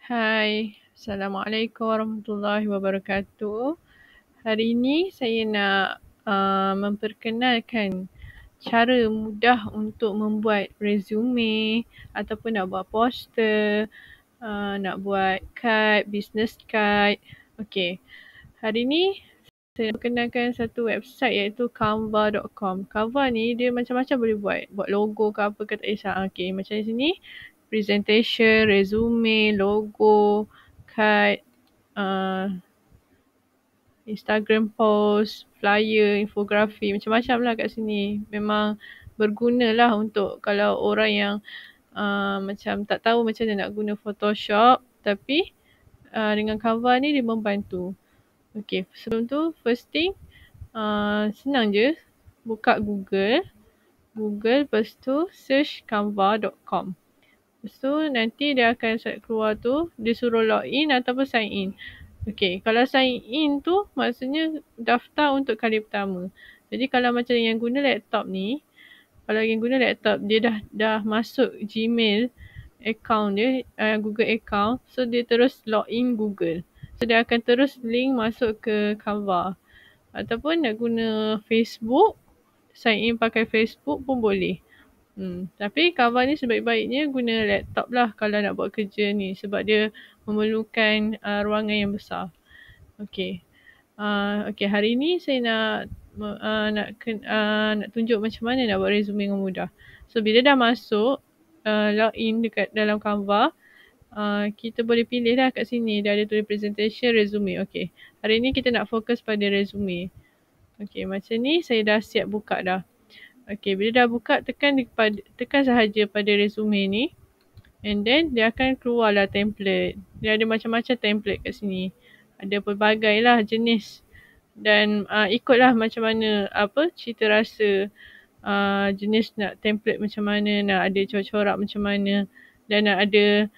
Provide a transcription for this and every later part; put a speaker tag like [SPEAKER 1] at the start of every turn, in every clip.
[SPEAKER 1] Hai, Assalamualaikum warahmatullahi wabarakatuh. Hari ini saya nak memperkenalkan cara mudah untuk membuat resume ataupun nak buat poster, nak buat kad, business card. Okey, hari ni saya nak perkenalkan satu website iaitu canva.com. Canva ni dia macam-macam boleh buat. Buat logo ke apa ke tak kisah. Okey, macam di sini presentation, resume, logo, card, Instagram post, flyer, infografi, macam-macam lah kat sini. Memang berguna lah untuk kalau orang yang macam tak tahu macam mana nak guna Photoshop, tapi dengan Canva ni dia membantu. Okay, sebelum tu first thing senang je buka Google, lepas tu search canva.com. Lepas tu nanti dia akan keluar tu, dia suruh login ataupun sign in. Okay, kalau sign in tu maksudnya daftar untuk kali pertama. Jadi kalau macam yang guna laptop ni, kalau yang guna laptop dia dah masuk Gmail account dia, Google account, so dia terus login Google. So dia akan terus link masuk ke Canva. Ataupun nak guna Facebook, sign in pakai Facebook pun boleh. Tapi Canva ni sebaik-baiknya guna laptop lah kalau nak buat kerja ni, sebab dia memerlukan ruangan yang besar. Okay. Okay, hari ni saya nak tunjuk macam mana nak buat resume dengan mudah. So bila dah masuk login dekat dalam Canva, kita boleh pilih lah kat sini. Dia ada tulis presentation, resume. Okay, hari ni kita nak fokus pada resume. Okay, macam ni saya dah siap buka dah. Okay, bila dah buka, tekan sahaja pada resume ni. And then dia akan keluar lah template. Dia ada macam-macam template kat sini. Ada pelbagai lah jenis. Dan ikutlah macam mana cita rasa jenis nak template macam mana, nak ada corak-corak macam mana, dan nak ada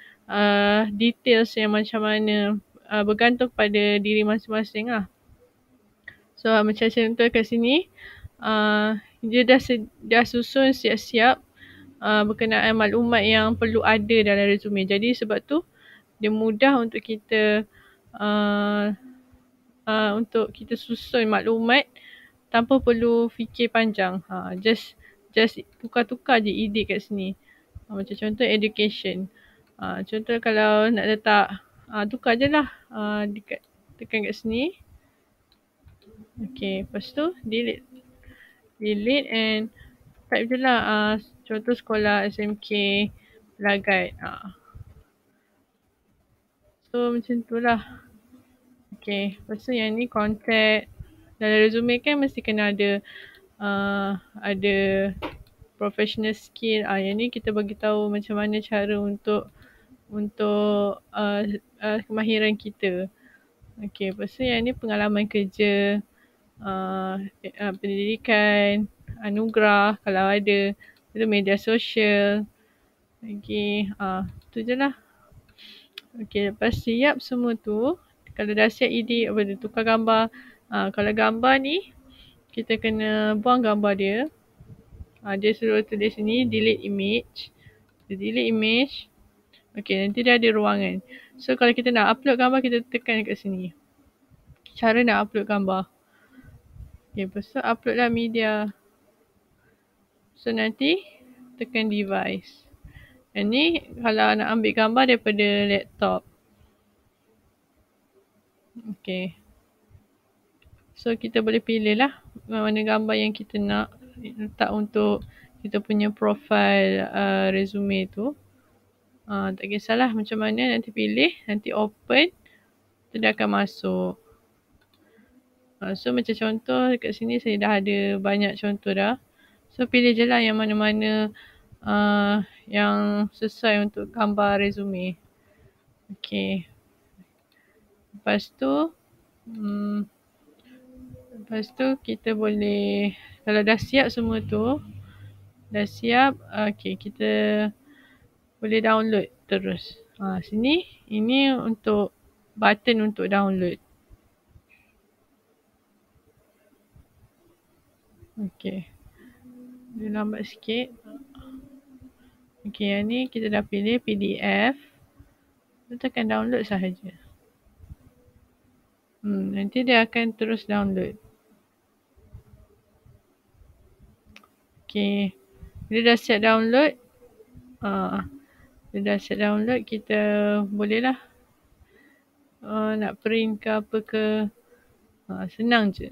[SPEAKER 1] details yang macam mana, bergantung pada diri masing-masing lah. So macam contoh kat sini, dia dah susun siap-siap berkenaan maklumat yang perlu ada dalam resume. Jadi sebab tu dia mudah untuk kita susun maklumat tanpa perlu fikir panjang. Just tukar-tukar je edit kat sini. Macam contoh education. Contoh kalau nak letak, tukar je lah. Tekan kat sini. Okay, lepas tu delete and type je lah contoh sekolah SMK Pelagat. So macam tu lah. Okay, lepas tu yang ni contact. Dalam resume kan mesti kena ada professional skill. Yang ni kita bagi tahu macam mana cara untuk kemahiran kita. Okay, lepas tu yang ni pengalaman kerja, pendidikan, anugerah kalau ada, itu media sosial. Okay, tu je lah. Okay, lepas siap semua tu, kalau dah siap edit, tukar gambar. Kalau gambar ni, kita kena buang gambar dia. Dia suruh tulis sini delete image. Delete image. Okay, nanti dia ada ruangan. So kalau kita nak upload gambar, kita tekan kat sini. Cara nak upload gambar. Okay, lepas tu upload lah media. So nanti tekan device. Yang ni kalau nak ambil gambar daripada laptop. Okay. So kita boleh pilih lah mana gambar yang kita nak letak untuk kita punya profile resume tu. Tak kisahlah macam mana, nanti pilih, nanti open, tu dia akan masuk. So macam contoh kat sini saya dah ada banyak contoh dah. So pilih je lah yang mana-mana yang sesuai untuk gambar resume. Okay. Lepas tu kita boleh, kalau dah siap semua tu, okay, kita boleh download terus. Sini, ini untuk button untuk download. Okay. Dia lambat sikit. Okay, yang ni kita dah pilih PDF. Tekan download sahaja. Nanti dia akan terus download. Okay. Bila dah siap download, bila dah siap download, kita bolehlah nak print ke apa ke. Senang je.